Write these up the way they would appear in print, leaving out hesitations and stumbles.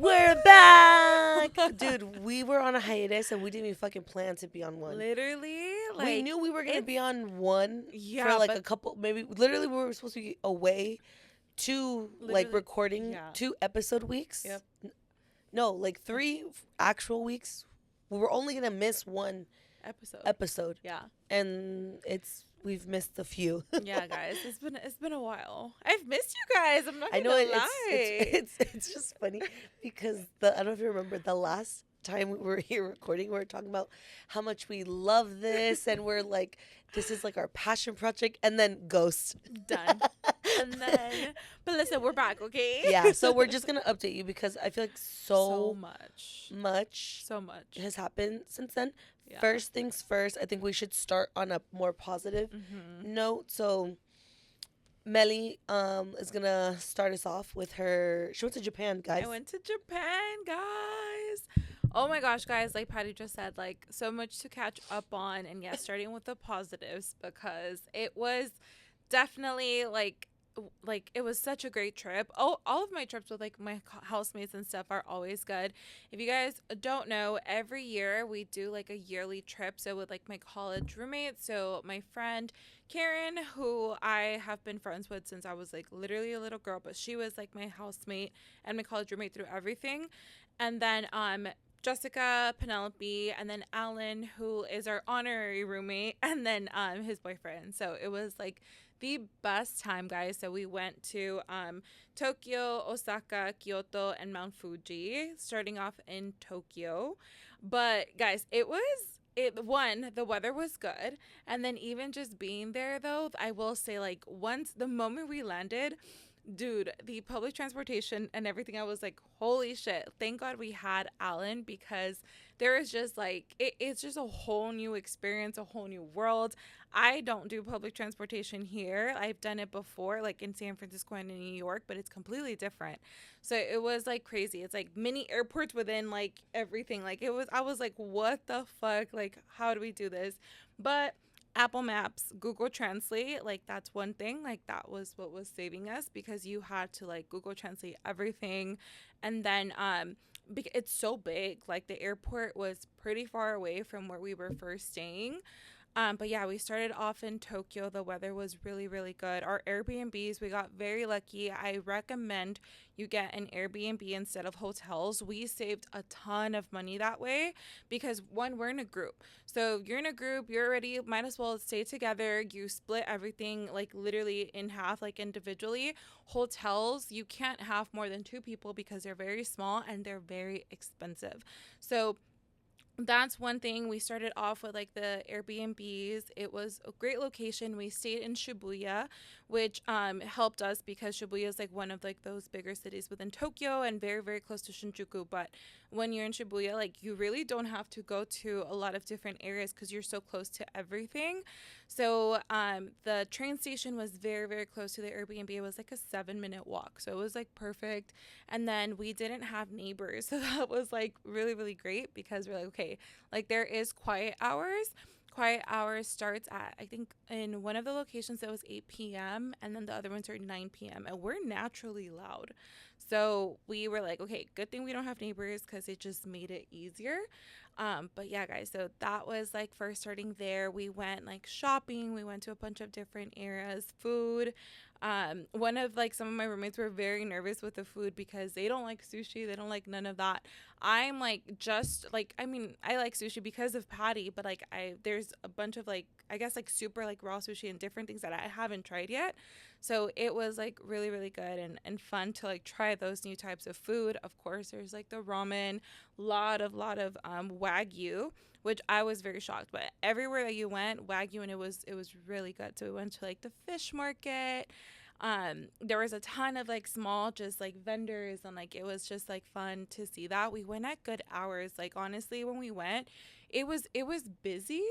We're back! Dude, we were on a hiatus and we didn't even fucking plan to be on one. Literally, like, we knew we were going to be on one yeah, for like a couple, maybe, literally we were supposed to be away two, like, recording, yeah. 2 episode weeks. Yep. No, like 3 actual weeks. We were only going to miss one episode. Yeah. And we've missed a few. Yeah, guys, it's been a while. I've missed you guys. I'm not gonna lie. It's just funny because I don't know if you remember the last time we were here recording, we were talking about how much we love this and we're like, this is like our passion project, and then ghost. Done. And then, but listen, we're back, okay? Yeah, so we're just gonna update you because I feel like so much has happened since then. Yeah. First things first, I think we should start on a more positive note. So Mely is gonna start us off with she went to Japan, guys. I went to Japan, guys. Oh my gosh, guys, like Patty just said, like, so much to catch up on. And yeah, starting with the positives, because it was definitely like it was such a great trip. All of my trips with like my housemates and stuff are always good. If you guys don't know, every year we do like a yearly trip. So with like my college roommates, so my friend Karen, who I have been friends with since I was like literally a little girl, but she was like my housemate and my college roommate through everything. And then Jessica, Penelope, and then Alan, who is our honorary roommate, and then his boyfriend. So it was like the best time, guys. So we went to Tokyo, Osaka, Kyoto, and Mount Fuji, starting off in Tokyo. But guys, the weather was good. And then even just being there, though, I will say, like, once the moment we landed, dude, the public transportation and everything, I was like, holy shit. Thank God we had Alan, because there is just like, it's just a whole new experience, a whole new world. I don't do public transportation here. I've done it before, like in San Francisco and in New York, but it's completely different. So it was like crazy. It's like mini airports within like everything. Like I was like, what the fuck? Like, how do we do this? But Apple Maps, Google Translate, like that's one thing. Like that was what was saving us, because you had to like Google Translate everything. And then it's so big. Like the airport was pretty far away from where we were first staying. But yeah, we started off in Tokyo. The weather was really, really good. Our Airbnbs, we got very lucky. I recommend you get an Airbnb instead of hotels. We saved a ton of money that way because, one, we're in a group. So you're in a group, you're already, might as well stay together. You split everything like literally in half, like individually. Hotels, you can't have more than 2 people because they're very small and they're very expensive. So that's one thing. We started off with like the Airbnbs. It was a great location. We stayed in Shibuya, which helped us because Shibuya is like one of like those bigger cities within Tokyo and very, very close to Shinjuku. But when you're in Shibuya, like you really don't have to go to a lot of different areas because you're so close to everything. So the train station was very, very close to the Airbnb. It was like a 7-minute walk. So it was like perfect. And then we didn't have neighbors. So that was like really, really great because we're like, okay, like there is quiet hours. Quiet hours starts at, I think in one of the locations it was 8 p.m. and then the other ones are 9 p.m. and we're naturally loud. So we were like, okay, good thing we don't have neighbors because it just made it easier. But yeah, guys, so that was like first starting there. We went like shopping. We went to a bunch of different areas, food. One of like some of my roommates were very nervous with the food because they don't like sushi. They don't like none of that. I'm like, just like, I mean, I like sushi because of Patty, but like there's a bunch of like, I guess like super like raw sushi and different things that I haven't tried yet. So it was like really, really good and fun to like try those new types of food. Of course, there's like the ramen, lot of Wagyu, which I was very shocked. But everywhere that you went, Wagyu, and it was really good. So we went to like the fish market. There was a ton of like small just like vendors, and like it was just like fun to see that. We went at good hours. Like honestly, when we went, it was busy,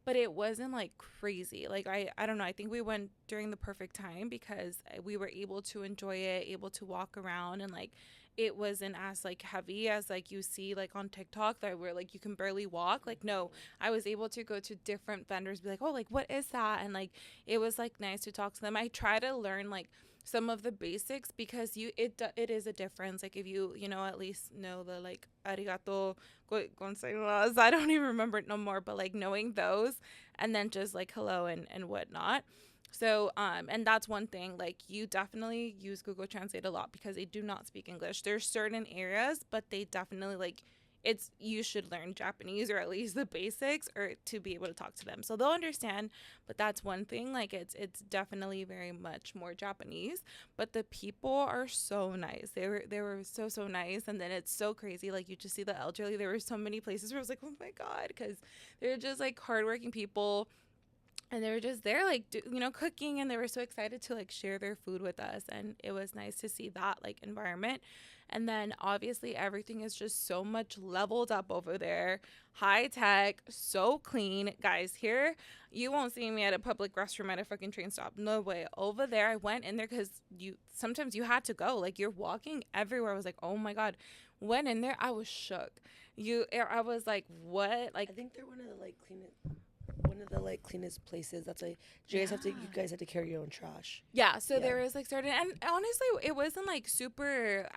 but it wasn't like crazy. Like I don't know, I think we went during the perfect time because we were able to enjoy it, able to walk around, and like it wasn't as like heavy as like you see like on TikTok that where like you can barely walk. Like no, I was able to go to different vendors, be like, oh, like what is that? And like it was like nice to talk to them. I try to learn like some of the basics, because it is a difference. Like if you at least know the like arigato gozaimasu. I don't even remember it no more, but like knowing those, and then just like hello and whatnot. So and that's one thing, like you definitely use Google Translate a lot because they do not speak English. There's certain areas, but they definitely like it's you should learn Japanese, or at least the basics, or to be able to talk to them. So they'll understand, but that's one thing. Like it's definitely very much more Japanese, but the people are so nice. They were so nice, and then it's so crazy. Like you just see the elderly. There were so many places where I was like, oh my god, because they're just like hardworking people. And they were just there, like, cooking, and they were so excited to, like, share their food with us. And it was nice to see that, like, environment. And then, obviously, everything is just so much leveled up over there. High tech, so clean. Guys, here, you won't see me at a public restroom at a fucking train stop. No way. Over there, I went in there because sometimes you had to go. Like, you're walking everywhere. I was like, oh, my God. Went in there, I was shook. I was like, what? Like, I think they're one of the cleanest places. That's like you guys have to carry your own trash. Yeah, so there was like certain, and honestly it wasn't like super.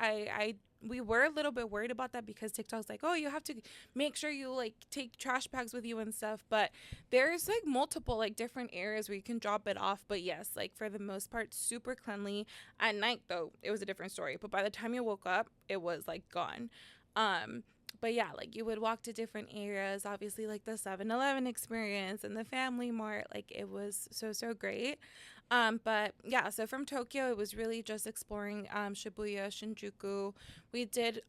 We were a little bit worried about that because TikTok's like, oh, you have to make sure you like take trash bags with you and stuff, but there's like multiple like different areas where you can drop it off. But yes, like for the most part, super cleanly. At night though, it was a different story, but by the time you woke up, it was like gone. But yeah, like you would walk to different areas, obviously like the 7-Eleven experience and the Family Mart, like it was so great. But yeah, so from Tokyo, it was really just exploring Shibuya, Shinjuku. We did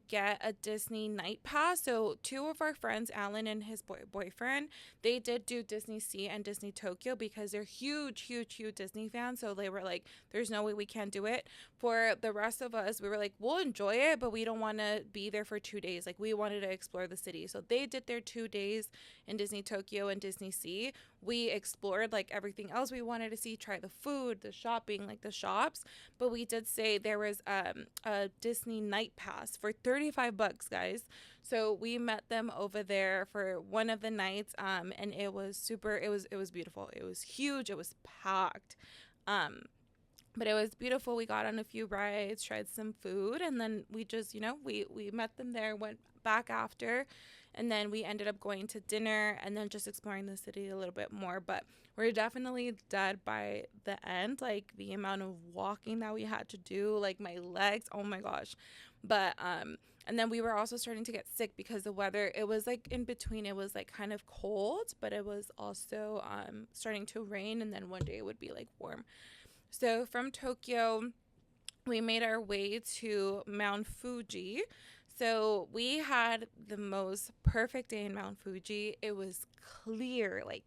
get a Disney night pass. So two of our friends, Alan and his boyfriend, they did do Disney Sea and Disney Tokyo because they're huge Disney fans. So they were like, there's no way we can't do it. For the rest of us, we were like, we'll enjoy it, but we don't want to be there for 2 days. Like we wanted to explore the city. So they did their 2 days in Disney Tokyo and Disney Sea. We explored like everything else we wanted to see, try the food, the shopping, like the shops. But we did say there was a Disney night pass for $35, guys. So we met them over there for one of the nights, and it was super. It was beautiful. It was huge. It was packed. But it was beautiful. We got on a few rides, tried some food, and then we just, we met them there, went back after, and then we ended up going to dinner and then just exploring the city a little bit more. But we're definitely dead by the end, like the amount of walking that we had to do, like my legs, oh my gosh. But and then we were also starting to get sick because the weather, it was like in between, it was like kind of cold, but it was also starting to rain, and then one day it would be like warm. So from Tokyo, we made our way to Mount Fuji. So we had the most perfect day in Mount Fuji. It was clear, like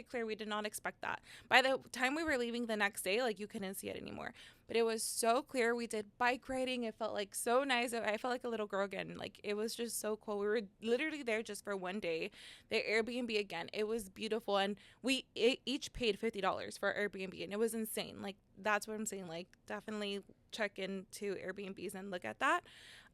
clear. We did not expect that. By the time we were leaving the next day, like you couldn't see it anymore. But it was so clear. We did bike riding. It felt like so nice. I felt like a little girl again. Like it was just so cool. We were literally there just for one day. The Airbnb again, it was beautiful, and we each paid $50 for our Airbnb, and it was insane. Like that's what I'm saying. Like definitely check into Airbnbs and look at that.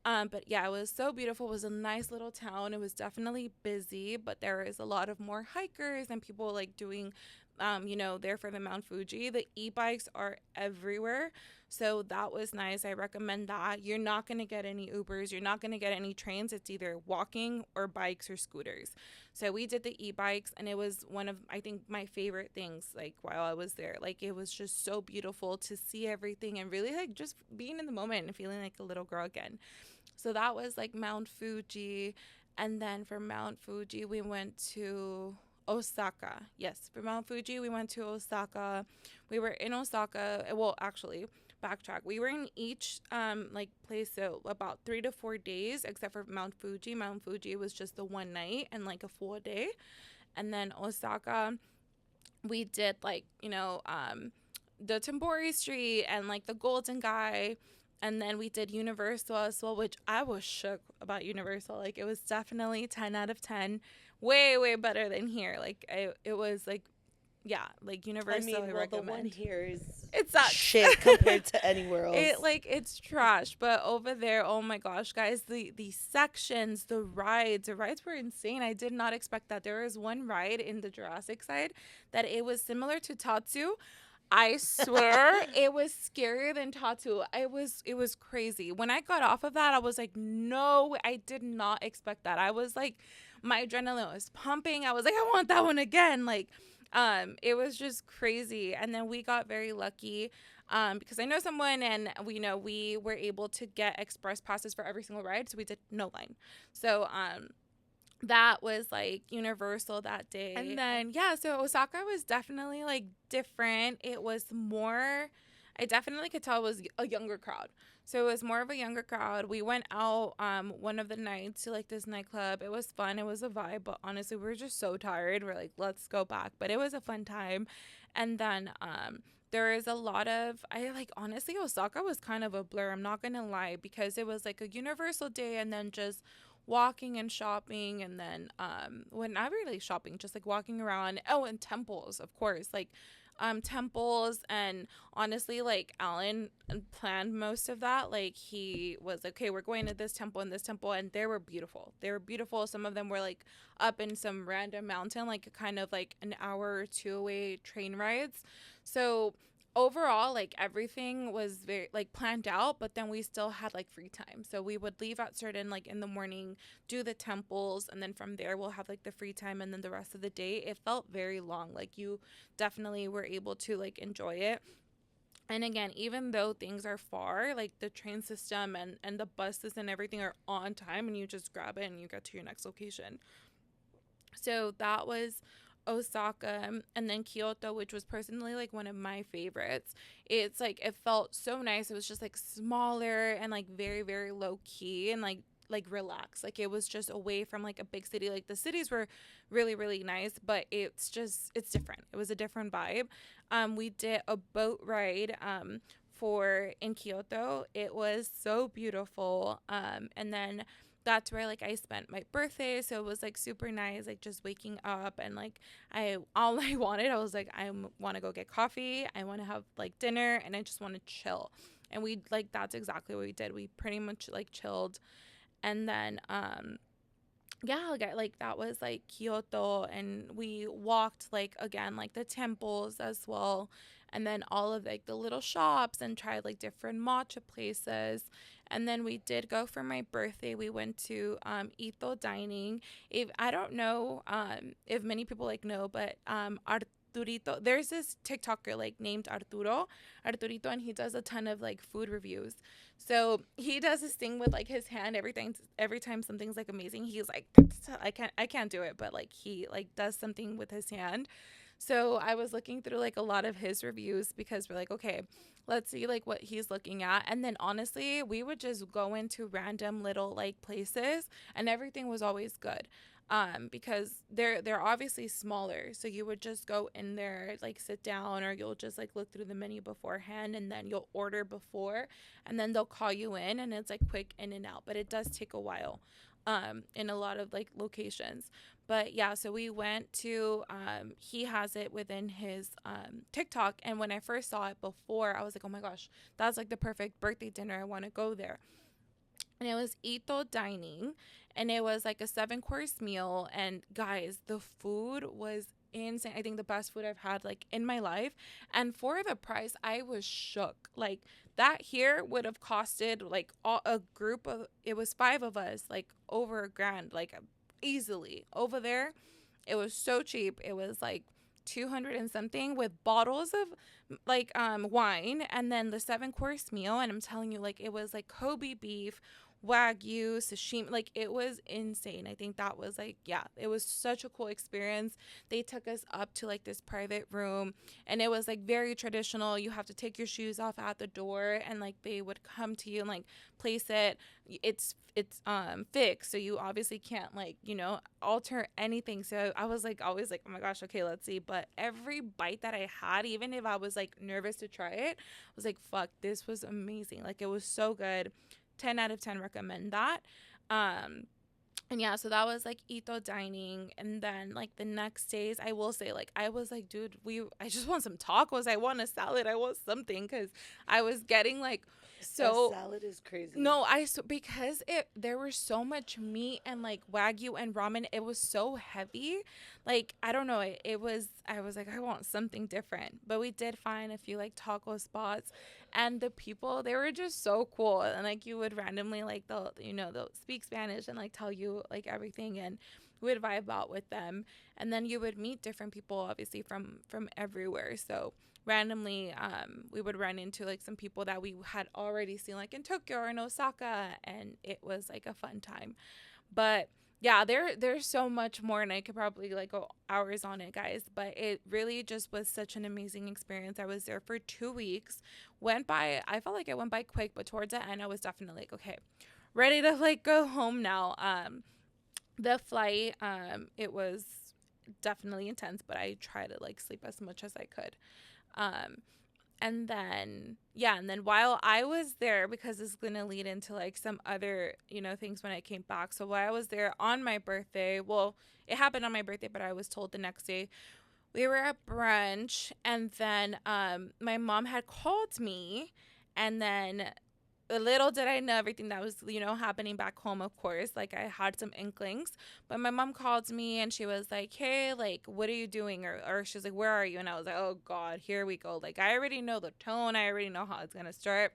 But yeah, it was so beautiful. It was a nice little town. It was definitely busy, but there is a lot of more hikers and people like doing, there for the Mount Fuji. The e-bikes are everywhere. So that was nice. I recommend that. You're not going to get any Ubers. You're not going to get any trains. It's either walking or bikes or scooters. So we did the e-bikes, and it was one of, I think, my favorite things, like, while I was there. Like, it was just so beautiful to see everything and really, like, just being in the moment and feeling like a little girl again. So that was like Mount Fuji. And then for Mount Fuji, we went to Osaka. Yes, for Mount Fuji, we went to Osaka. We were in Osaka. Well, actually, backtrack. We were in each place so about 3 to 4 days, except for Mount Fuji. Mount Fuji was just the one night and like a full day. And then Osaka, we did the Tambori Street and like the Golden Guy. And then we did Universal as well, which I was shook about Universal. Like, it was definitely 10 out of 10. Way better than here. Like, it was, like, yeah, like, Universal, I recommend. The one here is it's not shit compared to anywhere else. It's trash. But over there, oh, my gosh, guys, the sections, the rides were insane. I did not expect that. There was one ride in the Jurassic side that it was similar to Tatsu. I swear it was scarier than tattoo. It was crazy. When I got off of that, I was like, no, I did not expect that. I was like, my adrenaline was pumping. I was like, I want that one again. Like, it was just crazy. And then we got very lucky. Because I know someone and we were able to get express passes for every single ride, so we did no line. So that was like universal that day. And then so Osaka was definitely like different. It was more, I definitely could tell it was a younger crowd. So it was more of a younger crowd. We went out one of the nights to like this nightclub. It was fun. It was a vibe, but honestly, we were just so tired. We're like, let's go back. But it was a fun time. And then there is a lot of, I like, honestly, Osaka was kind of a blur. I'm not going to lie, because it was like a universal day and then just walking and shopping, and then well, not really shopping, just like walking around. Oh, and temples, of course, like temples. And honestly, like Alan planned most of that. Like he was like, okay, we're going to this temple and this temple, and they were beautiful. They were beautiful. Some of them were like up in some random mountain, like kind of like an hour or two away train rides. So overall, like everything was very like planned out, but then we still had like free time. So we would leave at certain, like in the morning, do the temples, and then from there we'll have like the free time, and then the rest of the day it felt very long. Like you definitely were able to like enjoy it. And again, even though things are far, like the train system and the buses and everything are on time, and you just grab it and you get to your next location. So that was Osaka. And then Kyoto, which was personally like one of my favorites. It's like it felt so nice. It was just like smaller and like very, very low key, and like relaxed. Like it was just away from like a big city. Like the cities were really, really nice, but it's different. It was a different vibe. We did a boat ride for in Kyoto. It was so beautiful. And then that's where like I spent my birthday, so it was like super nice, like just waking up, and like I wanted, I was like, I want to go get coffee, I want to have like dinner, and I just want to chill. And we like, that's exactly what we did. We pretty much like chilled. And then like that was like Kyoto, and we walked like again like the temples as well, and then all of like the little shops, and tried like different matcha places. And then we did go for my birthday. We went to Ito Dining. If I don't know if many people like know, but Arturito, there's this TikToker like named Arturito, and he does a ton of like food reviews. So he does this thing with like his hand every time something's like amazing. He's like, I can't do it, but like he like does something with his hand. So I was looking through like a lot of his reviews, because we're like, okay, let's see like what he's looking at. And then honestly, we would just go into random little like places, and everything was always good. Because they're obviously smaller, so you would just go in there, like sit down, or you'll just like look through the menu beforehand, and then you'll order before, and then they'll call you in, and it's like quick in and out, but it does take a while in a lot of like locations. But yeah, so we went to he has it within his TikTok, and when I first saw it before, I was like, oh my gosh, that's like the perfect birthday dinner, I want to go there. And it was Ito Dining, and it was like a 7-course meal. And guys, the food was insane. I think the best food I've had like in my life, and for the price, I was shook. Like that here would have costed like a group of, it was 5 of us, like over $1,000, like easily. Over there, it was so cheap. It was like 200 and something, with bottles of like wine, and then the 7-course meal. And I'm telling you, like it was like Kobe beef, wagyu, sashimi, like it was insane. I think that was like, yeah, it was such a cool experience. They took us up to like this private room, and it was like very traditional. You have to take your shoes off at the door, and like they would come to you and like place it. It's fixed, so you obviously can't like alter anything. So I was like always like, oh my gosh, okay, let's see. But every bite that I had, even if I was like nervous to try it, I was like, fuck, this was amazing. Like it was so good. 10 out of 10 recommend that. And yeah, so that was like Ito dining. And then like the next days, I will say, like, I was like, dude, I just want some tacos. I want a salad. I want something, because I was getting like a salad is crazy. No, because there was so much meat and like wagyu and ramen, it was so heavy. Like, I don't know, I was like, I want something different. But we did find a few like taco spots, and the people, they were just so cool. And like, you would randomly like they'll speak Spanish and like tell you like everything, and we would vibe out with them. And then you would meet different people, obviously from everywhere. So randomly, we would run into like some people that we had already seen like in Tokyo or in Osaka, and it was like a fun time. But yeah, there's so much more, and I could probably like go hours on it, guys. But it really just was such an amazing experience. I was there for 2 weeks. I felt like it went by quick, but towards the end, I was definitely like, okay, ready to like go home now. The flight, it was definitely intense, but I tried to like sleep as much as I could. Um, and then, yeah, and then while I was there, because this is going to lead into like some other, things when I came back. So while I was there on my birthday, well, it happened on my birthday, but I was told the next day, we were at brunch, and then my mom had called me, and then little did I know everything that was, happening back home, of course. Like, I had some inklings. But my mom called me, and she was like, hey, like, what are you doing? Or she was like, where are you? And I was like, oh, God, here we go. Like, I already know the tone. I already know how it's going to start.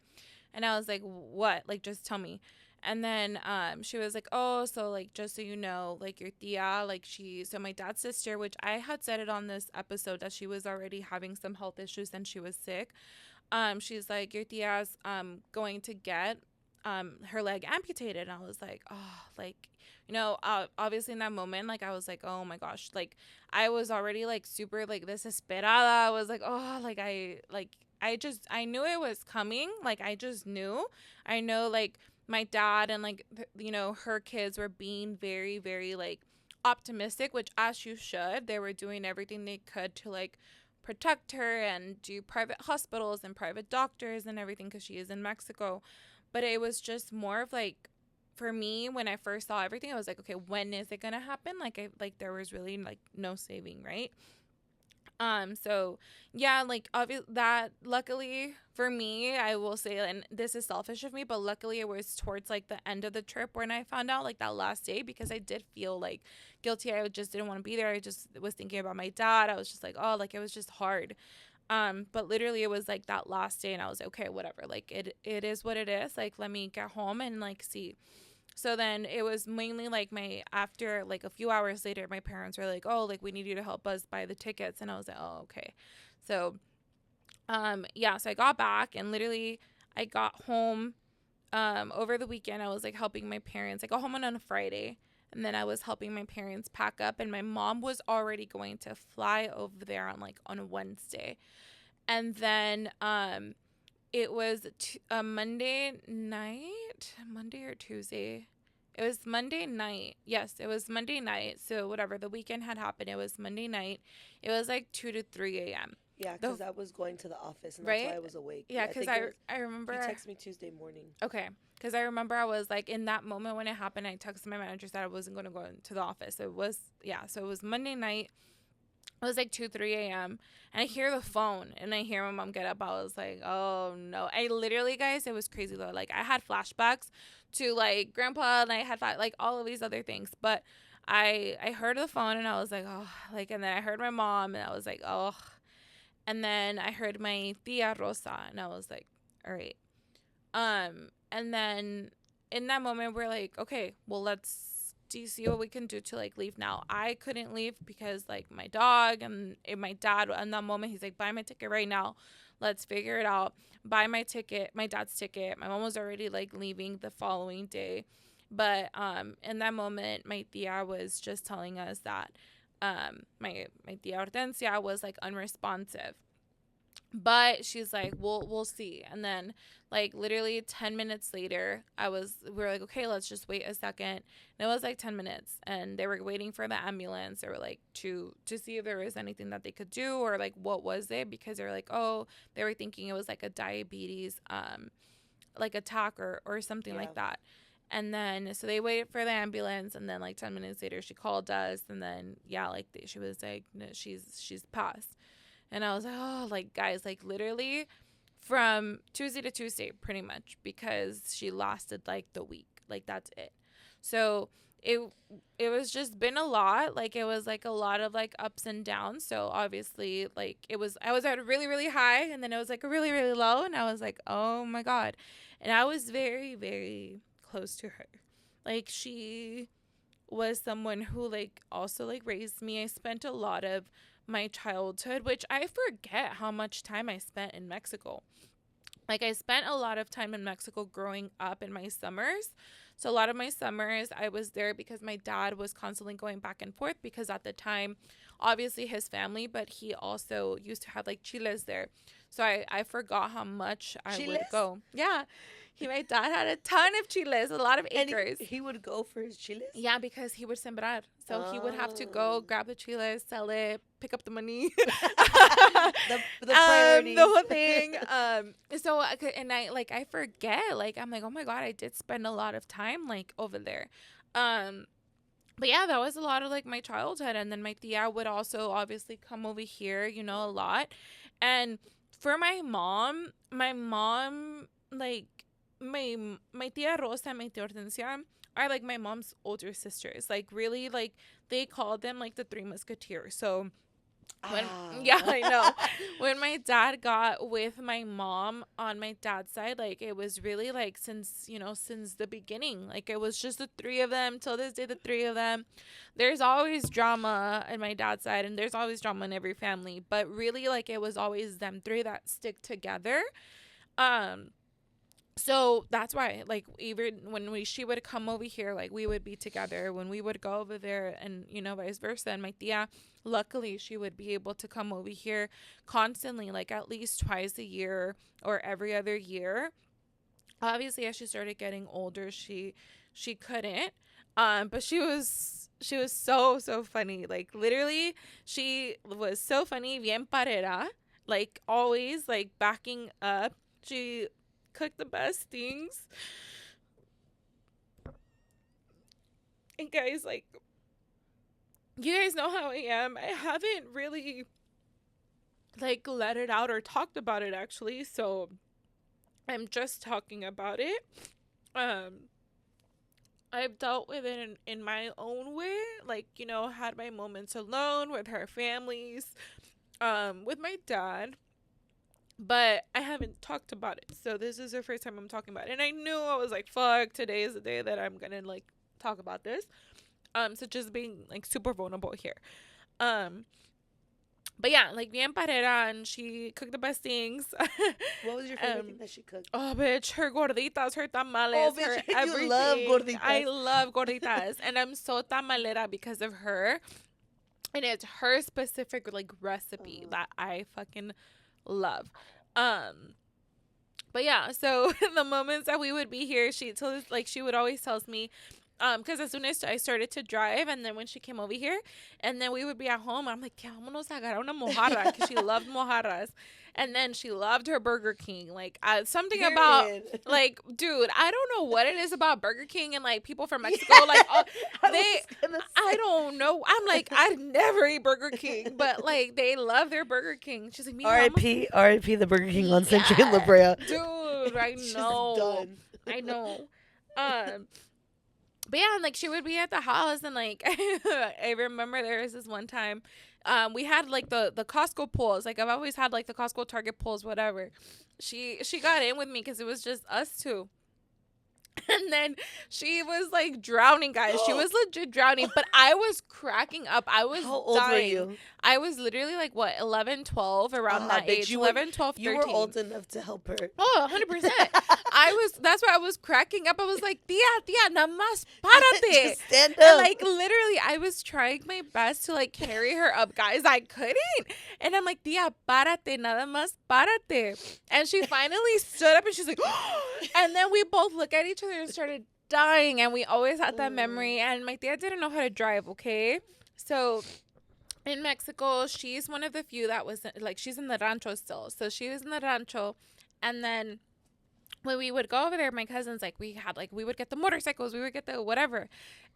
And I was like, what? Like, just tell me. And then she was like, oh, so, like, just so you know, like, your tia, like, so my dad's sister, which I had said it on this episode that she was already having some health issues and she was sick. She's like, your tia's going to get her leg amputated. And I was like, oh, like, obviously in that moment, like, I was like, oh my gosh, like, I was already like super like desesperada. I was like, oh, like, I knew it was coming. Like, I just knew. I know, like, my dad and like her kids were being very, very like optimistic, which as you should. They were doing everything they could to like protect her and do private hospitals and private doctors and everything, because she is in Mexico. But it was just more of like, for me, when I first saw everything, I was like, okay, when is it gonna happen? Like there was really like no saving, right? So yeah, like obviously that, luckily for me, I will say, and this is selfish of me, but luckily it was towards like the end of the trip when I found out, like that last day, because I did feel like guilty. I just didn't want to be there. I just was thinking about my dad. I was just like, oh, like it was just hard. But literally it was like that last day, and I was like, okay, whatever. Like it is what it is. Like, let me get home and like see. So then it was mainly like after like a few hours later, my parents were like, oh, like we need you to help us buy the tickets. And I was like, oh, okay. So, yeah, so I got back, and literally I got home, over the weekend. I was like helping my parents. I got home on a Friday, and then I was helping my parents pack up, and my mom was already going to fly over there on a Wednesday. And then, it was a Monday or Tuesday. It was Monday night. Yes, it was Monday night. So whatever, the weekend had happened. It was Monday night. It was like 2 to 3 a.m. Yeah, because I was going to the office, and that's why I was awake. Yeah, because I remember. You texted me Tuesday morning. Okay, because I remember I was like, in that moment when it happened, I texted my manager that I wasn't going to go into the office. So it was Monday night. It was like 2, 3 a.m. And I hear the phone, and I hear my mom get up. I was like, oh no. I literally, guys, it was crazy though. Like, I had flashbacks to like grandpa, and I had like all of these other things. But I heard the phone, and I was like, oh, like, and then I heard my mom, and I was like, oh. And then I heard my tia Rosa, and I was like, all right. And then in that moment, we're like, okay, well, do you see what we can do to like leave now? I couldn't leave because like my dog and my dad, in that moment, he's like, buy my ticket right now. Let's figure it out. Buy my ticket, my dad's ticket. My mom was already like leaving the following day. But in that moment, my tia was just telling us that my tia Hortensia was like unresponsive. But she's like, we'll see. And then like literally 10 minutes later, we were like, okay, let's just wait a second. And it was like 10 minutes, and they were waiting for the ambulance. They were like to see if there was anything that they could do, or like what was it, because they were like, oh, they were thinking it was like a diabetes like attack or something like that. And then, so they waited for the ambulance, and then, like, 10 minutes later, she called us, and then, yeah, like, she was like, no, she's passed. And I was like, oh, like, guys, like, literally from Tuesday to Tuesday, pretty much, because she lasted, like, the week. Like, that's it. So it was just been a lot. Like, it was, like, a lot of, like, ups and downs. So, obviously, like, I was at a really, really high, and then it was, like, a really, really low, and I was like, oh, my God. And I was very, very close to her. Like, she was someone who, like, also, like, raised me. I spent a lot of my childhood, which I forget how much time I spent in Mexico. Like, I spent a lot of time in Mexico growing up in my summers. So a lot of my summers I was there because my dad was constantly going back and forth, because at the time, obviously his family, but he also used to have, like, chiles there. So I forgot how much I would go. Yeah. My dad had a ton of chiles, a lot of acres. And he would go for his chiles? Yeah, because he would sembrar. So he would have to go grab the chiles, sell it, pick up the money. the priorities. The whole thing. So, and I forget. Like, I'm like, oh my God, I did spend a lot of time, like, over there. But yeah, that was a lot of, like, my childhood. And then my tia would also obviously come over here, you know, a lot. And for my mom, like, my tia Rosa and my tia Hortensia are, like, my mom's older sisters. Like, really, like, they called them, like, the Three Musketeers. So yeah, I know. When my dad got with my mom on my dad's side, like, it was really, like, since the beginning. Like, it was just the three of them. Till this day, the three of them. There's always drama in my dad's side, and there's always drama in every family. But really, like, it was always them three that stick together. So that's why, like, even when she would come over here, like, we would be together. When we would go over there, and, you know, vice versa. And my tia, luckily, she would be able to come over here constantly, like, at least twice a year or every other year. Obviously, as she started getting older, she couldn't. But she was so funny. Like, literally, she was so funny, bien parera, like, always, like, backing up. She cook the best things. And guys, like, you guys know how I am. I haven't really, like, let it out or talked about it, actually. So I'm just talking about it. I've dealt with it in my own way. Like, you know, had my moments alone with her families, with my dad. But I haven't talked about it. So this is the first time I'm talking about it. And I knew, I was like, fuck, today is the day that I'm going to, like, talk about this. So just being, like, super vulnerable here. But yeah, like, bien parera, and she cooked the best things. What was your favorite thing that she cooked? Oh, bitch, her gorditas, her tamales, oh, bitch, her everything. You love gorditas. I love gorditas. And I'm so tamalera because of her. And it's her specific, like, recipe that I fucking love. But yeah, so the moments that we would be here, she would always tells me, because as soon as I started to drive, and then when she came over here, and then we would be at home, I'm like, vámonos a agarrar una mojarra, because she loved mojarras. And then she loved her Burger King. Like, something about, like, dude, I don't know what it is about Burger King and, like, people from Mexico. Like, I don't know. I'm like, I'd never eat Burger King. But, like, they love their Burger King. She's like, R.I.P. the Burger King on Century and La Brea. Dude, I know. I know. But yeah, and, like, she would be at the house, and, like, I remember there was this one time, we had, like, the Costco pools. Like, I've always had, like, the Costco Target pools, whatever. She got in with me because it was just us two. And then she was, like, drowning, guys. She was legit drowning. But I was cracking up. I was How old were you? I was literally, like, what, 11, 12, around that age. 11, 12, 13. You were old enough to help her. Oh, 100%. That's why I was cracking up. I was like, tia, nada más, párate. Just stand up. And, like, literally, I was trying my best to, like, carry her up. Guys, I couldn't. And I'm like, tia, párate, nada más, párate. And she finally stood up, and she's like, and then we both look at each other and started dying. And we always had that memory. And my tia didn't know how to drive, okay? So in Mexico, she's one of the few that was, like, she's in the rancho still. So she was in the rancho. And then when we would go over there, my cousins, like, we would get the motorcycles, we would get the whatever.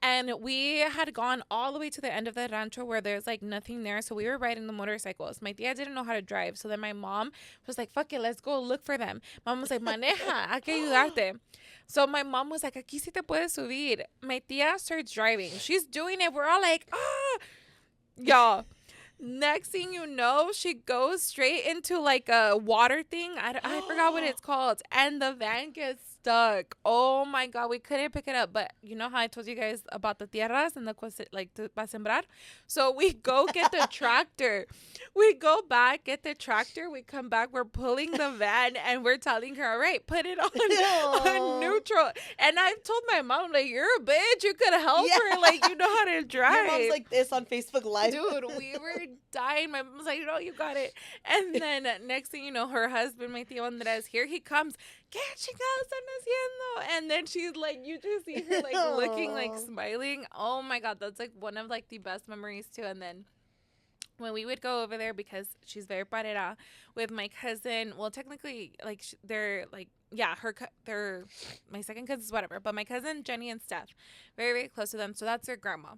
And we had gone all the way to the end of the rancho where there's, like, nothing there. So we were riding the motorcycles. My tia didn't know how to drive. So then my mom was like, fuck it, let's go look for them. Mom was like, maneja, hay que ayudarte. So my mom was like, aquí sí te puedes subir. My tia starts driving. She's doing it. We're all like, ah. Y'all. Next thing you know, she goes straight into like a water thing. I forgot what it's called. And the van gets stuck. Oh my God, we couldn't pick it up. But you know how I told you guys about the tierras and the like para sembrar? So we go get the tractor. We go back, get the tractor. We come back. We're pulling the van and we're telling her, all right, put it on neutral. And I've told my mom, like, you're a bitch. You could help her. Like, you know how to drive. Your mom's like this on Facebook Live. Dude, we were dying. My mom's like, no, you got it. And then next thing you know, her husband, my tío Andres, here he comes. ¿Qué chingados están haciendo? And then she's like, you just see her like looking, like smiling. Oh my God, that's like one of like the best memories too. And then when we would go over there, because she's very parera with my cousin, well, technically, like, they're like, yeah, they're my second cousins, whatever, but my cousin Jenny and Steph, very, very close to them. So that's their grandma.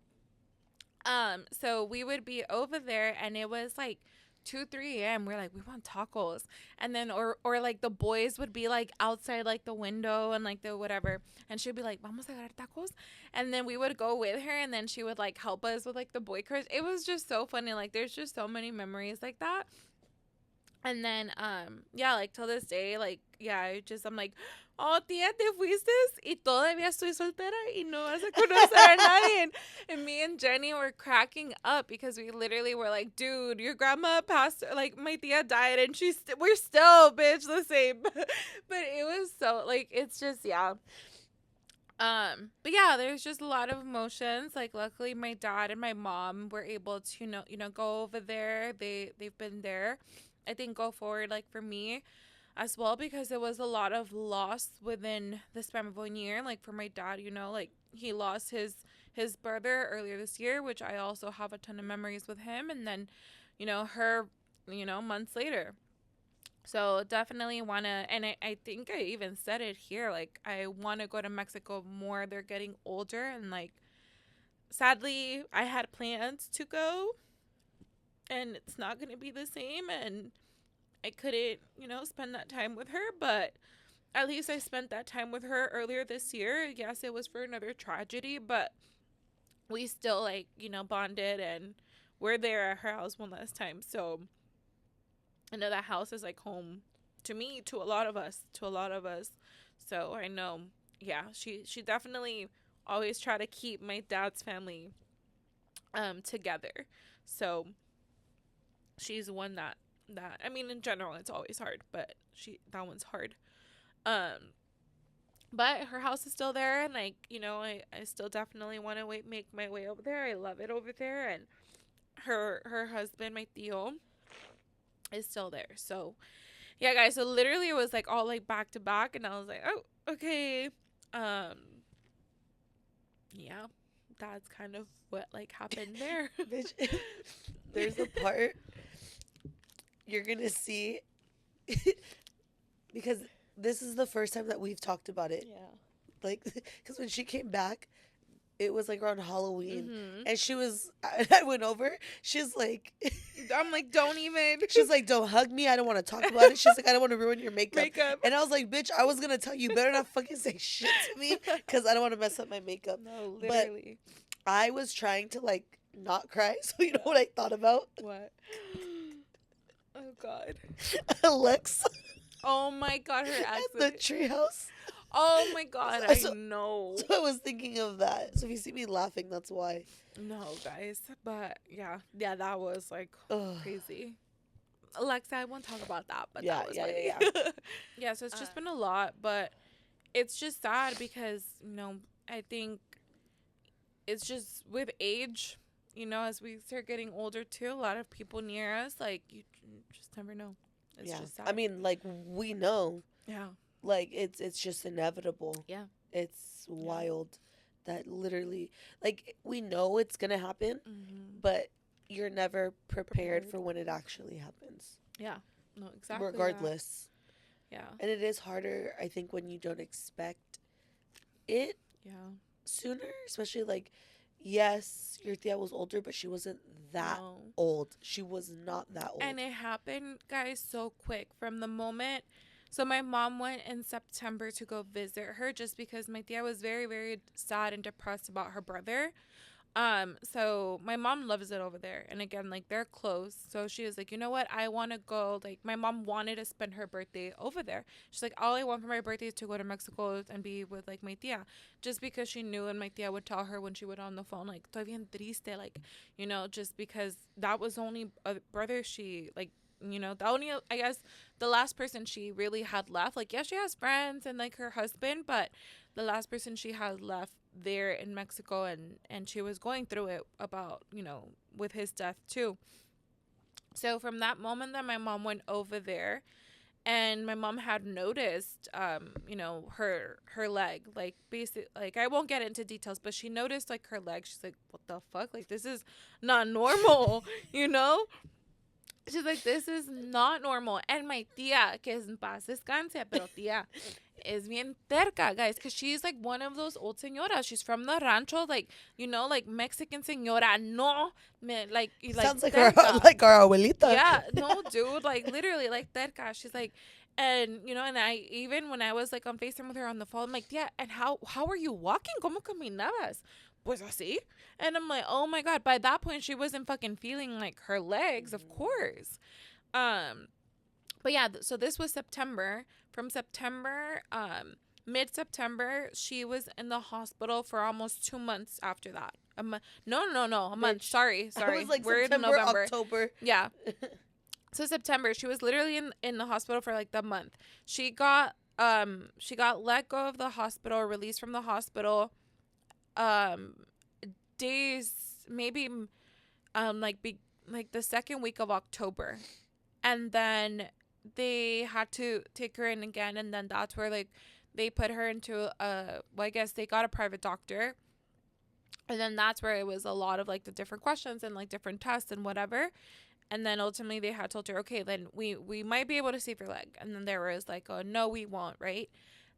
So we would be over there, and it was like 2-3 a.m. We're like, we want tacos. And then or like the boys would be like outside like the window and like the whatever, and she'd be like, vamos a agarrar tacos. And then we would go with her, and then she would like help us with like the boy crush. It was just so funny. Like, there's just so many memories like that. And then yeah, like till this day, like, yeah, I'm like, oh, tía, te fuiste y todavía estoy soltera y no vas a conocer a nadie. And me and Jenny were cracking up because we literally were like, dude, your grandma passed, like, my tía died, and we're still, bitch, the same. But it was so, like, it's just, yeah. But yeah, there's just a lot of emotions. Like, luckily my dad and my mom were able to, you know, go over there. They've been there. I think go forward, like, for me as well, because it was a lot of loss within the span of 1 year. Like, for my dad, you know, like, he lost his brother earlier this year, which I also have a ton of memories with him. And then, you know, her, you know, months later. So definitely want to, and I think I even said it here, like, I want to go to Mexico more. They're getting older, and, like, sadly, I had plans to go, and it's not going to be the same, and I couldn't, you know, spend that time with her, but at least I spent that time with her earlier this year. Yes, it was for another tragedy, but we still, like, you know, bonded, and we're there at her house one last time. So I know that house is like home to me, to a lot of us. So I know, yeah, she definitely always try to keep my dad's family together. So she's one that I mean, in general, it's always hard, but that one's hard. But her house is still there, and, like, you know, I still definitely want to make my way over there. I love it over there, and her husband, my tío, is still there. So yeah, guys, so literally it was like all like back to back, and I was like, oh, okay. Yeah, that's kind of what like happened there. Bitch, there's a part you're gonna see because this is the first time that we've talked about it. Yeah. Like, because when she came back, it was like around Halloween, and I went over. She's like, I'm like, don't even. She's like, don't hug me. I don't want to talk about it. She's like, I don't want to ruin your makeup. And I was like, bitch, I was gonna tell you, better not fucking say shit to me, because I don't want to mess up my makeup. No, literally. But I was trying to like not cry. So you know what I thought about? What? Oh God. Alexa. Oh my God, her accent. The treehouse. Oh my God, I know. So I was thinking of that. So if you see me laughing, that's why. No, guys. But yeah, that was like crazy. Alexa, I won't talk about that, but yeah, that was yeah. Yeah, so it's just been a lot, but it's just sad because, you know, I think it's just with age, you know, as we start getting older too, a lot of people near us, like, you just never know. It's just sad. I mean, like, we know. Yeah. Like, it's just inevitable. Yeah. It's wild that literally, like, we know it's going to happen, but you're never prepared for when it actually happens. Yeah. No, exactly. Regardless. Yeah. And it is harder, I think, when you don't expect it sooner, especially like, yes, your tia was older, but she wasn't that old. She was not that old. And it happened, guys, so quick from the moment. So my mom went in September to go visit her just because my tia was very, very sad and depressed about her brother. So my mom loves it over there. And again, like, they're close. So she was like, you know what? I want to go. Like, my mom wanted to spend her birthday over there. She's like, all I want for my birthday is to go to Mexico and be with, like, my tia. Just because she knew, and my tia would tell her when she would on the phone, like, estoy bien triste. Like, you know, just because that was the only brother she, like, you know, the only, I guess, the last person she really had left. Like, yeah, she has friends and, like, her husband, but the last person she had left there in Mexico, and she was going through it about, you know, with his death too. So from that moment that my mom went over there, and my mom had noticed, you know, her leg, like, basic, like, I won't get into details, but she noticed, like, her leg. She's like, what the fuck, like, this is not normal. You know, she's like, this is not normal. And my tia, que es en paz descanse, pero tia, is bien terca, guys, because she's like one of those old señoras. She's from the rancho, like, you know, like Mexican señora. No, like sounds like our abuelita. Yeah, no, dude, like, literally, like, terca. She's like, and, you know, and I, even when I was, like, on FaceTime with her on the phone, I'm like, yeah, and how are you walking? ¿Cómo caminabas? Pues así. And I'm like, oh my God. By that point, she wasn't fucking feeling, like, her legs, of course. But yeah, so this was September. From September, mid-September, she was in the hospital for almost 2 months after that. A month. A month. Sorry. I was like, we're September, in November. October. Yeah. So September, she was literally in the hospital for like the month. She got let go of the hospital, released from the hospital, days, maybe, like the second week of October. And then they had to take her in again, and then that's where, like, they put her into I guess they got a private doctor. And then that's where it was a lot of, like, the different questions and, like, different tests and whatever. And then ultimately they had told her, okay, then we might be able to save your leg. And then there was like, oh, no, we won't, right?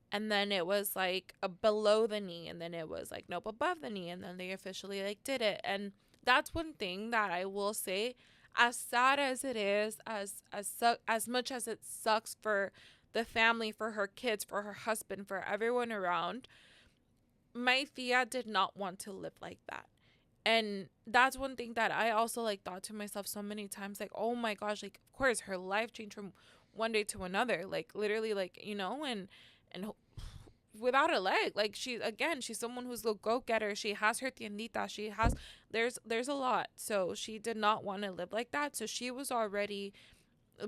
And then it was like a below the knee, and then it was like, nope, above the knee. And then they officially, like, did it. And that's one thing that I will say, as sad as it is, as much as it sucks for the family, for her kids, for her husband, for everyone around, my tia did not want to live like that. And that's one thing that I also, like, thought to myself so many times, like, oh my gosh, like, of course her life changed from one day to another, like, literally, like, you know, and without a leg, like, she's someone who's a go-getter. She has her tiendita, she has, there's a lot. So she did not want to live like that. So she was already,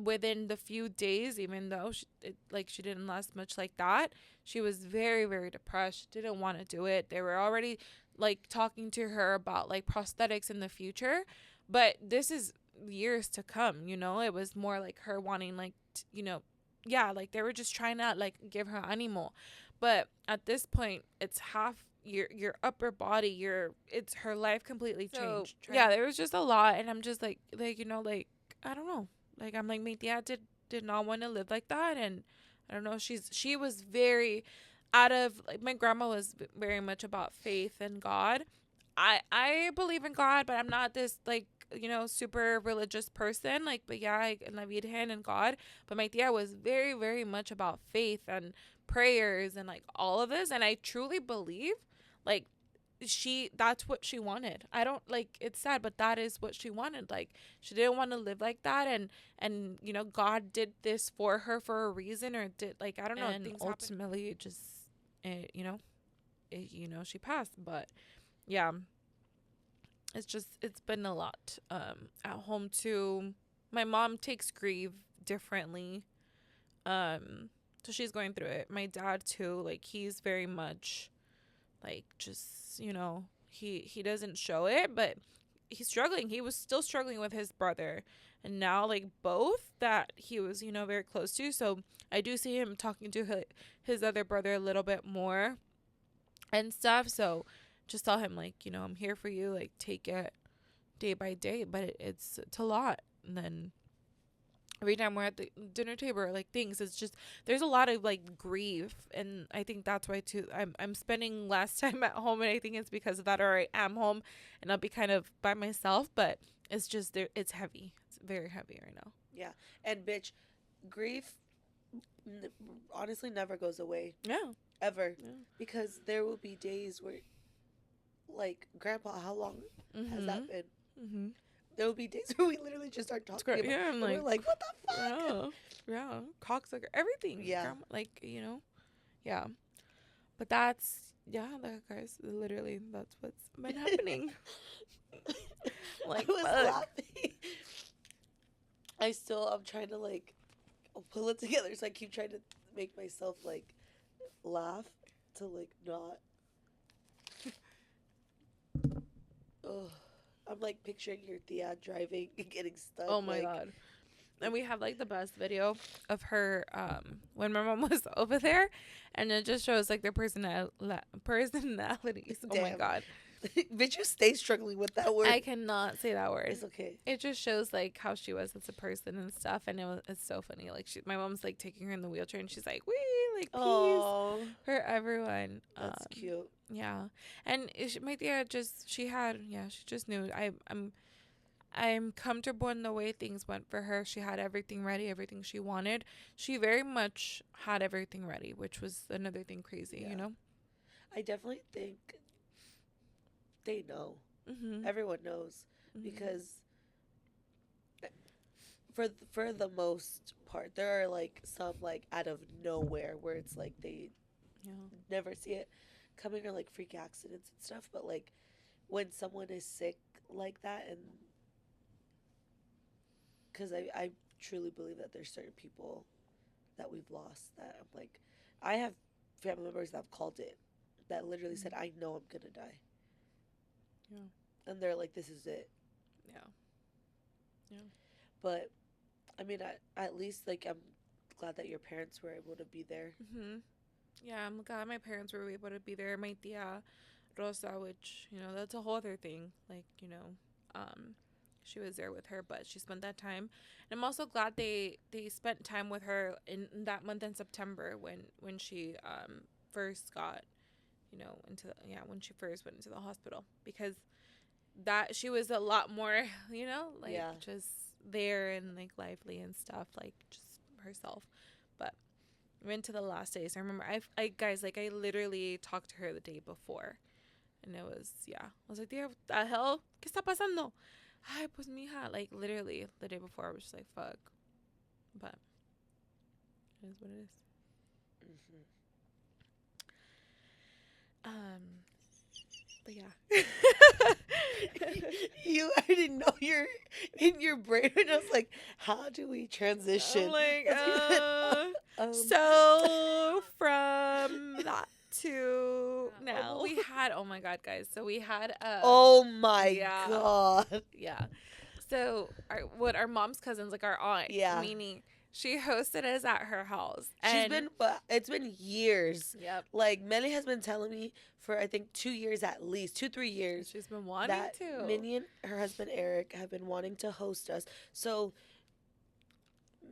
within the few days, even though she didn't last much like that, she was very, very depressed, didn't want to do it. They were already, like, talking to her about, like, prosthetics in the future, but this is years to come, you know. It was more like her wanting, like, you know, yeah, like, they were just trying to, like, give her ánimo. But at this point, it's half your upper body, it's her life completely changed. So, yeah, there was just a lot, and I'm just like, you know, like, I don't know. Like, I'm like, my tia did not want to live like that. And I don't know, she was very out of, like, my grandma was very much about faith and God. I believe in God, but I'm not this, like, you know, super religious person. Like, but yeah, I la Virgen and God. But my tia was very, very much about faith and prayers and, like, all of this. And I truly believe, like, that's what she wanted. I don't, like, it's sad, but that is what she wanted. Like, she didn't want to live like that, and you know, God did this for her for a reason, or did, like, I don't know, and things ultimately happened. It just, you know, she passed. But yeah, it's been a lot. At home too, my mom takes grief differently, so she's going through it. My dad too, like, he's very much, like, just, you know, he doesn't show it, but he's struggling. He was still struggling with his brother, and now, like, both that he was, you know, very close to. So I do see him talking to his other brother a little bit more and stuff. So just tell him, like, you know, I'm here for you, like, take it day by day. But it's a lot. And then every time we're at the dinner table or like things, it's just there's a lot of like grief, and I think that's why too I'm spending less time at home, and I think it's because of that, or I am home and I'll be kind of by myself, but it's just there, it's heavy, it's very heavy right now. Yeah. And bitch, grief honestly never goes away. Yeah. Ever. Yeah. Because there will be days where, like, Grandpa, how long has that been? Mm-hmm. There will be days where we literally just start talking about it. Yeah, and we're like, what the fuck? Yeah. Cocksucker. Everything. Yeah. Grandma, like, you know. Yeah. But that's, yeah, that, guys, literally, that's what's been happening. Like, I was laughing. I'm trying to, like, pull it together. So I keep trying to make myself, like, laugh to, like, not. Ugh. I'm like picturing your tia driving and getting stuck. Oh my god. And we have like the best video of her when my mom was over there, and it just shows like their personalities. Oh my god. Bitch, you stay struggling with that word. I cannot say that word. It's okay. It just shows like how she was as a person and stuff, and it's so funny. Like my mom's like taking her in the wheelchair, and she's like, "Wee, like peace for everyone." That's cute. Yeah, and my tia she just knew I'm comfortable in the way things went for her. She had everything ready, everything she wanted. She very much had everything ready, which was another thing crazy, you know. I definitely think they know. Mm-hmm. Everyone knows, because for the most part, there are like some like out of nowhere where it's like they never see it coming, or like freak accidents and stuff. But like when someone is sick like that, and because I truly believe that there's certain people that we've lost that I'm like, I have family members that have called it, that literally said, I know I'm gonna die. Yeah. And they're like, this is it. Yeah. Yeah. But, I mean, at least, like, I'm glad that your parents were able to be there. Mm-hmm. Yeah, I'm glad my parents were able to be there. My tia Rosa, which, you know, that's a whole other thing. Like, you know, she was there with her, but she spent that time. And I'm also glad they spent time with her in that month in September when she first got, you know, when she first went into the hospital, because that she was a lot more, you know, like just there and like lively and stuff, like just herself. But went to the last days. I remember I guys, like, I literally talked to her the day before, and it was I was like, "Dear, what the hell? ¿Qué está pasando?" Ay, pues mija, like literally the day before, I was just like, fuck. But it is what it is. Mm-hmm. But yeah. You already know you're in your brain, and I was like, how do we transition? I'm like, so from that to now, we had, oh my god, guys, so we had oh my god, yeah, so our mom's cousins, like our aunt, meaning she hosted us at her house. It's been years. Yep. Like, Mely has been telling me for, I think, 2 years at least, 2-3 years. She's been wanting to. Minnie and her husband Eric have been wanting to host us. So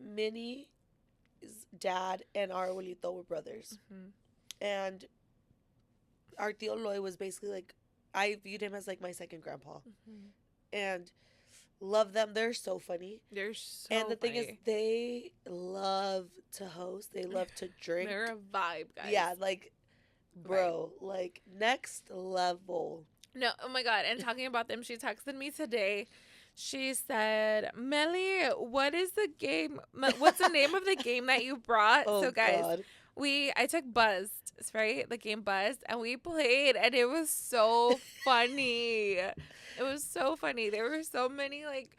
Minnie's dad and our abuelito were brothers. Mm-hmm. And our tío Loy was basically like, I viewed him as like my second grandpa. Mm-hmm. And love them. They're so funny. They're so And the thing funny. is, they love to host. They love to drink. They're a vibe, guys. Yeah, like, bro, like, next level. No, oh my god. And talking about them, she texted me today. She said, Mely, what is the game? What's the name of the game that you brought? Oh, so, guys, God. I took Buzzed, right? The game Buzzed, and we played, and it was so funny. It was so funny. There were so many, like,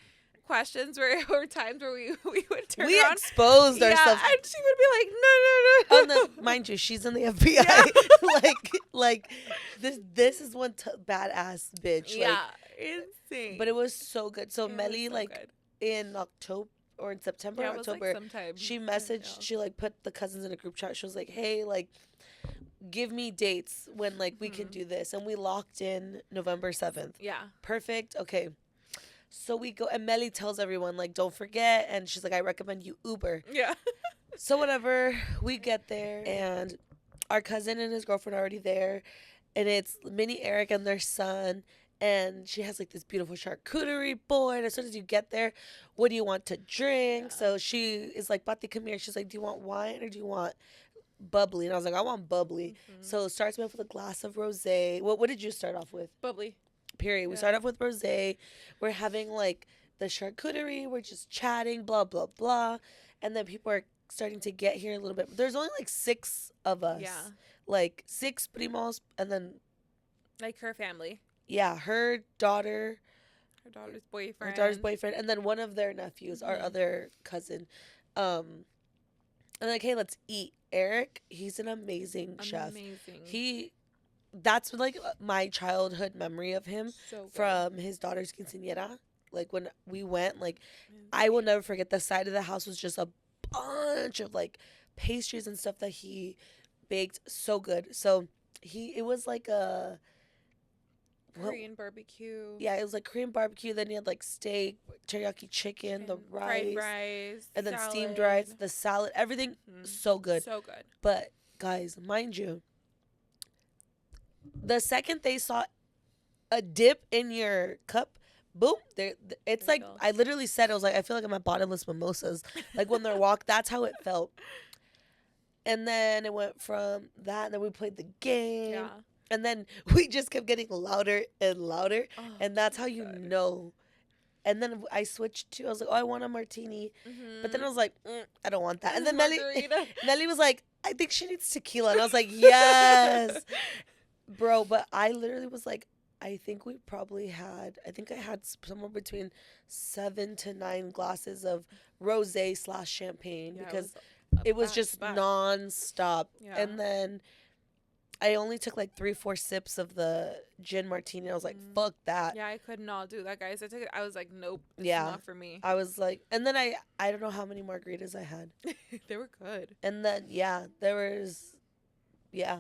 questions or times where we would turn around. We exposed ourselves. And she would be like, no. Oh, no, mind you, she's in the FBI. Yeah. like this is one badass bitch. Yeah, insane. But it was so good. So Mely, like, good. In October or in September, October, like she messaged, she, like, put the cousins in a group chat. She was like, hey, like, give me dates when, like, we can do this. And we locked in November 7th. Yeah. Perfect. Okay. So we go, and Mely tells everyone, like, don't forget. And she's like, I recommend you Uber. Yeah. So whatever, we get there, and our cousin and his girlfriend are already there. And it's Minnie, Eric, and their son. And she has like this beautiful charcuterie board. As soon as you get there, what do you want to drink? Yeah. So she is like, Pati, come here. She's like, do you want wine or do you want bubbly? And I was like, I want bubbly. Mm-hmm. So it starts me off with a glass of rosé. What did you start off with? Bubbly. Period. We start off with rosé. We're having like the charcuterie. We're just chatting, blah, blah, blah. And then people are starting to get here a little bit. There's only like 6 of us. Yeah. Like 6 primos, and then like her family. Yeah, her daughter. Her daughter's boyfriend. And then one of their nephews, our other cousin. And like, hey, let's eat. Eric, he's an amazing chef. That's like my childhood memory of him from his daughter's quinceañera. Like when we went, like I will never forget, the side of the house was just a bunch of like pastries and stuff that he baked. So good. So it was like a Korean barbecue. Yeah, it was like Korean barbecue. Then you had like steak, teriyaki chicken, the rice, fried rice, and then salad. Steamed rice, the salad, everything. So good. So good. But guys, mind you, the second they saw a dip in your cup, boom, it's like, I literally said, I was like, I feel like I'm at bottomless mimosas. Like when they're that's how it felt. And then it went from that, and then we played the game. Yeah. And then we just kept getting louder and louder. Oh, and that's how you know. And then I switched to, I was like, oh, I want a martini. Mm-hmm. But then I was like, I don't want that. And then Mely was like, I think she needs tequila. And I was like, yes. Bro, but I literally was like, I think I had somewhere between 7 to 9 glasses of rosé/champagne because it was just nonstop. Yeah. And then I only took like 3-4 sips of the gin martini. I was like, fuck that. Yeah, I could not do that, guys. I was like, nope, it's not for me. I was like, and then I don't know how many margaritas I had. They were good. And then, there was, yeah,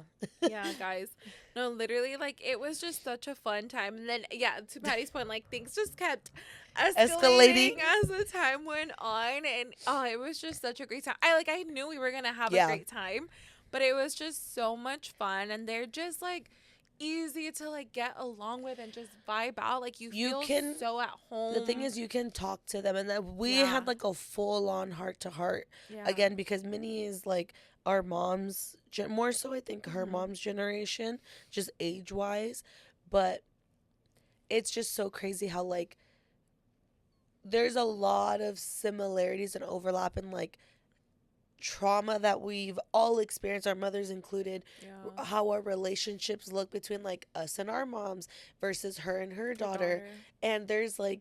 guys. No, literally, like, it was just such a fun time. And then, to Patty's point, like, things just kept escalating as the time went on. And, it was just such a great time. I knew we were going to have a great time. But it was just so much fun, and they're just, like, easy to, like, get along with and just vibe out. Like, you feel so at home. The thing is, you can talk to them, and then we had, like, a full-on heart-to-heart. Yeah. Again, because Minnie is, like, our mom's, more so, I think, her mom's generation, just age-wise. But it's just so crazy how, like, there's a lot of similarities and overlap in, like, trauma that we've all experienced, our mothers included, how our relationships look between like us and our moms versus her and her daughter. And there's like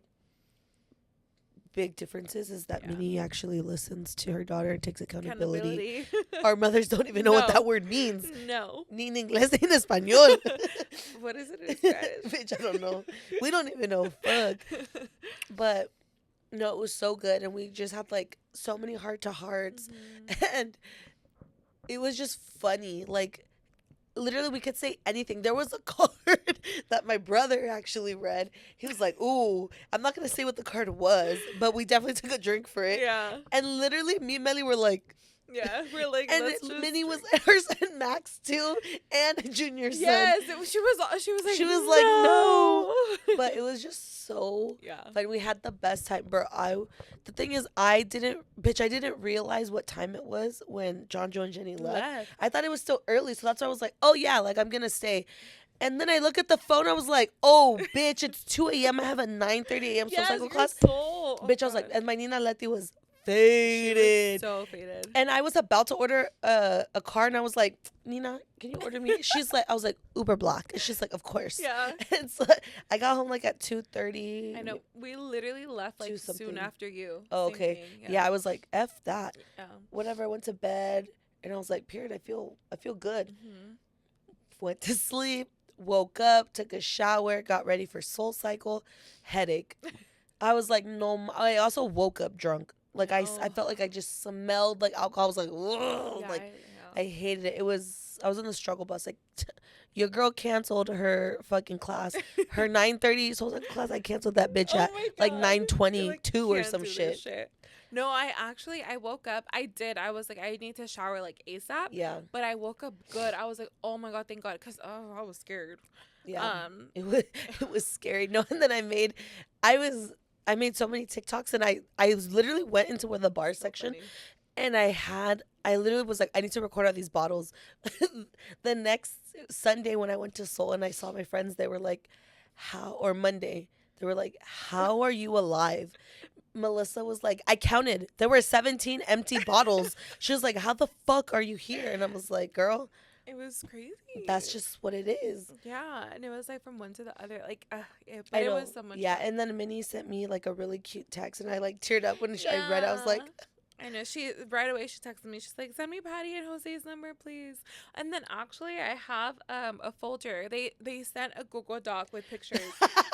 big differences is that Minnie actually listens to her daughter and takes accountability. Our mothers don't even know what that word means. No. Ni en inglés ni en español. What is it in Spanish? Bitch, I don't know. We don't even know. Fuck. But no, it was so good, and we just had like so many heart-to-hearts, and it was just funny. Like, literally, we could say anything. There was a card that my brother actually read. He was like, ooh, I'm not gonna say what the card was, but we definitely took a drink for it. Yeah. And literally, me and Mely were like, yeah, we're like, and Minnie was hers and Max too, and Junior's son. Yes, she was like, no. But it was just so fun. We had the best time, bro. The thing is, I didn't realize what time it was when John, Joe, and Jenny left. I thought it was still early, so that's why I was like, oh yeah, like I'm gonna stay. And then I look at the phone. I was like, "Oh, bitch, it's 2 a.m. I have a 9:30 a.m. SoulCycle class." Bitch, I was like, and my Nina Leti was faded. So faded. And I was about to order a car, and I was like, Nina, can you order me? She's like, I was like, Uber Black. And she's like, of course. Yeah. And so I got home like at 2:30. I know. We literally left like soon after you. Oh, okay. Yeah, I was like, F that. Yeah. Whatever. I went to bed, and I was like, period. I feel good. Mm-hmm. Went to sleep, woke up, took a shower, got ready for SoulCycle, headache. I was like, no. I also woke up drunk. Like, I felt like I just smelled like alcohol. I was like, whoa. Yeah, I hated it. It was I was on the struggle bus. Like, your girl canceled her fucking class. Her 9:30 social class, I canceled that bitch at like 9:22 or some shit. No, I woke up. I was like, I need to shower like ASAP. Yeah. But I woke up good. I was like, oh my God, thank God. Because, I was scared. Yeah. It was scary. No, and then I made so many TikToks, and I literally went into the bar section. Funny. And I literally was like, I need to record all these bottles. The next Sunday when I went to Seoul and I saw my friends, they were like, or Monday, they were like, how are you alive? Melissa was like, I counted. There were 17 empty bottles. She was like, how the fuck are you here? And I was like, girl. It was crazy. That's just what it is. Yeah. And it was like from one to the other. Like, but it was so much fun. And then Minnie sent me like a really cute text and I like teared up when I read it. I was like, I know. Right away she texted me. She's like, send me Patty and Jose's number, please. And then actually I have a folder. They sent a Google Doc with pictures.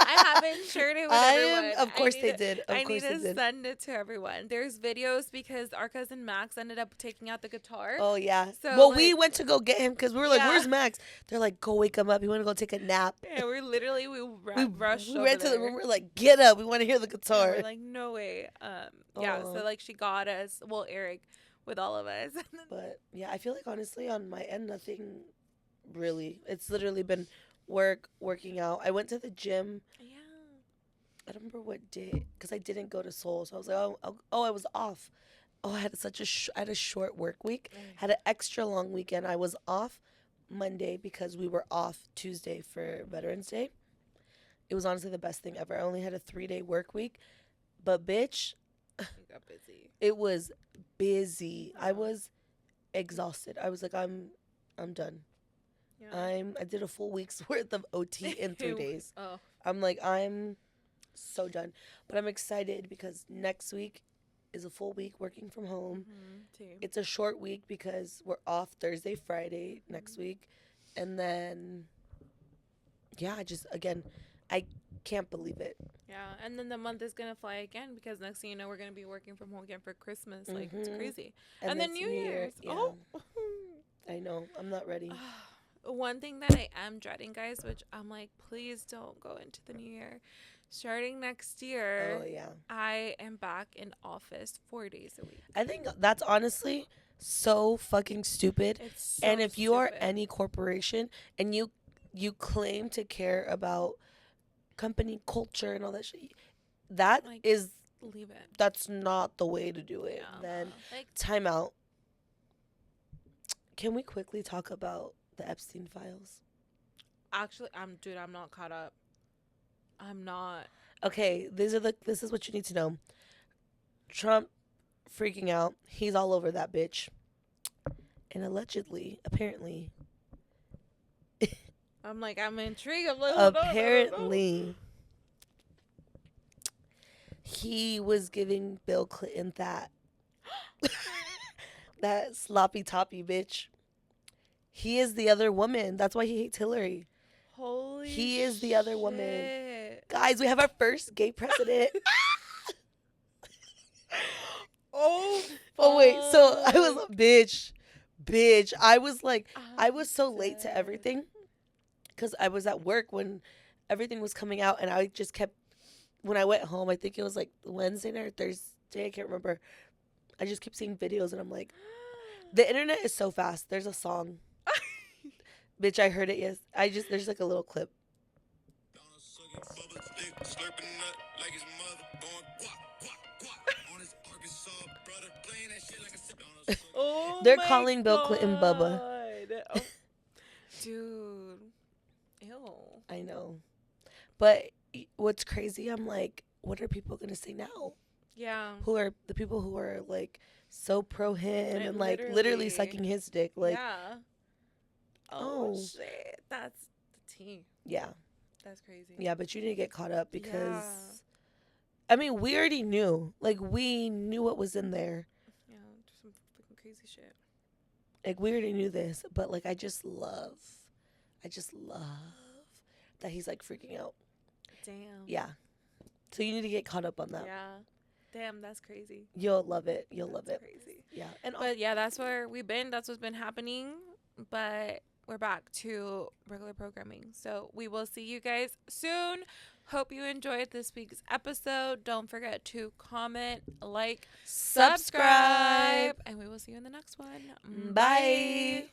I haven't shared it with everyone. Of course they did. I need to send it to everyone. There's videos because our cousin Max ended up taking out the guitar. Oh, yeah. So we went to go get him because we were like, where's Max? They're like, go wake him up. We want to go take a nap. Yeah, we rushed We ran to the room. We're like, get up. We want to hear the guitar. And we're like, no way. So like she got us, Eric, with all of us. But yeah, I feel like honestly on my end, nothing really. It's literally been working out. I went to the gym. Yeah. I don't remember what day because I didn't go to Seoul, so I was like, I was off. I had I had a short work week. Had an extra long weekend. I was off Monday because we were off Tuesday for Veterans Day. It was honestly the best thing ever. I only had a 3-day work week, but bitch, you got busy. It was busy. I was exhausted. I was like, I'm done. Yeah. I did a full week's worth of OT in 3 days. Oh. I'm like, I'm so done. But I'm excited because next week is a full week working from home. Mm-hmm, it's a short week because we're off Thursday, Friday next week. And then, yeah, I can't believe it. Yeah, and then the month is going to fly again because next thing you know, we're going to be working from home again for Christmas. Like, it's crazy. And then New Year's. Yeah. Oh. I know. I'm not ready. One thing that I am dreading, guys, which I'm like, please don't go into the new year. Starting next year, I am back in office 4 days a week. I think that's honestly so fucking stupid. It's so and if you are any corporation and you claim to care about company culture and all that shit, leave it. That's not the way to do it. Yeah. Then time out. Can we quickly talk about the Epstein files? Actually, I'm not caught up. I'm not. Okay, this is what you need to know. Trump freaking out. He's all over that bitch. And allegedly, apparently. I'm intrigued. I'm like, apparently, he was giving Bill Clinton that sloppy toppy bitch. He is the other woman. That's why he hates Hillary. Holy He is the other woman. Guys, we have our first gay president. Oh, wait. So I was a bitch. I was like, I was so late to everything because I was at work when everything was coming out. And I just kept, when I went home, I think it was like Wednesday night or Thursday. I can't remember. I just kept seeing videos and I'm like, the internet is so fast. There's a song. Bitch, I heard it, yes. There's like a little clip. They're calling Bill Clinton Bubba. Oh. Dude. Ew. I know. But what's crazy, I'm like, what are people going to say now? Yeah. Who are the people who are like so pro him and like literally sucking his dick? Like, yeah. Oh, shit. That's the tea. Yeah. That's crazy. Yeah, but you didn't get caught up because, I mean, we already knew. Like, we knew what was in there. Yeah, just some fucking crazy shit. Like, we already knew this, but, like, I just love that he's, like, freaking out. Damn. Yeah. So you need to get caught up on that. Yeah. Damn, that's crazy. You'll love it. You'll love it. Crazy. Yeah. But, yeah, that's where we've been. That's what's been happening. but we're back to regular programming. So we will see you guys soon. Hope you enjoyed this week's episode. Don't forget to comment, like, subscribe, and we will see you in the next one. Bye.